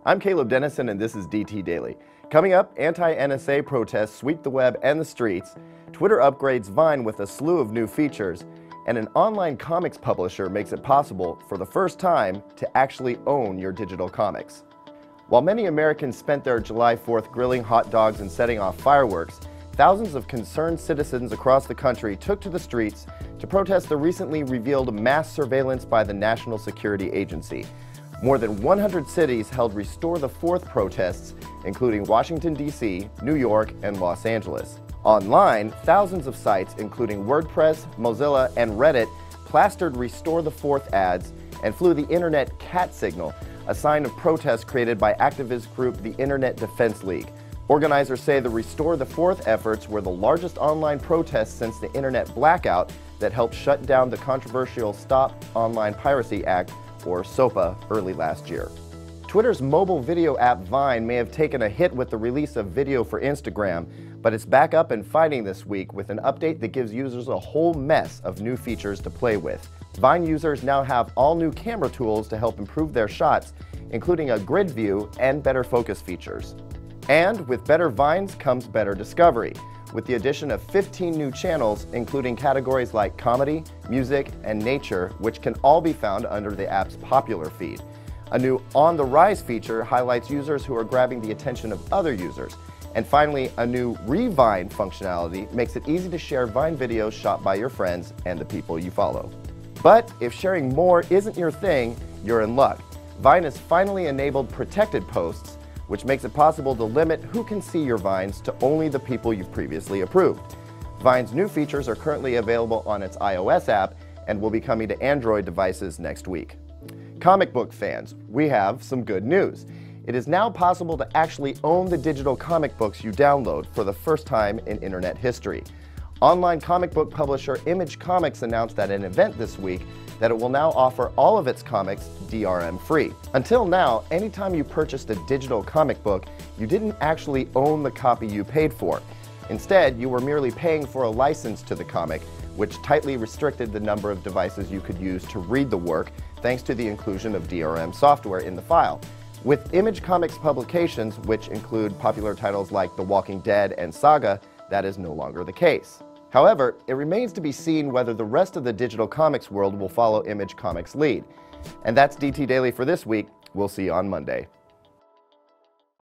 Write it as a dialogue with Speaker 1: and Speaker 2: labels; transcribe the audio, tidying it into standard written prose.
Speaker 1: I'm Caleb Dennison, and this is DT Daily. Coming up, anti-NSA protests sweep the web and the streets, Twitter upgrades Vine with a slew of new features, and an online comics publisher makes it possible, for the first time, to actually own your digital comics. While many Americans spent their July 4th grilling hot dogs and setting off fireworks, thousands of concerned citizens across the country took to the streets to protest the recently revealed mass surveillance by the National Security Agency. More than 100 cities held Restore the Fourth protests, including Washington, D.C., New York, and Los Angeles. Online, thousands of sites, including WordPress, Mozilla, and Reddit, plastered Restore the Fourth ads and flew the internet cat signal, a sign of protest created by activist group the Internet Defense League. Organizers say the Restore the Fourth efforts were the largest online protests since the internet blackout that helped shut down the controversial Stop Online Piracy Act, or SOPA, early last year. Twitter's mobile video app Vine may have taken a hit with the release of video for Instagram, but it's back up and fighting this week with an update that gives users a whole mess of new features to play with. Vine users now have all new camera tools to help improve their shots, including a grid view and better focus features. And with better Vines comes better discovery, with the addition of 15 new channels, including categories like comedy, music, and nature, which can all be found under the app's popular feed. A new On the Rise feature highlights users who are grabbing the attention of other users. And finally, a new Revine functionality makes it easy to share Vine videos shot by your friends and the people you follow. But if sharing more isn't your thing, you're in luck. Vine has finally enabled protected posts, which makes it possible to limit who can see your Vines to only the people you've previously approved. Vine's new features are currently available on its iOS app and will be coming to Android devices next week. Comic book fans, we have some good news. It is now possible to actually own the digital comic books you download for the first time in internet history. Online comic book publisher Image Comics announced at an event this week that it will now offer all of its comics DRM-free. Until now, anytime you purchased a digital comic book, you didn't actually own the copy you paid for. Instead, you were merely paying for a license to the comic, which tightly restricted the number of devices you could use to read the work, thanks to the inclusion of DRM software in the file. With Image Comics publications, which include popular titles like The Walking Dead and Saga, that is no longer the case. However, it remains to be seen whether the rest of the digital comics world will follow Image Comics' lead. And that's DT Daily for this week. We'll see you on Monday.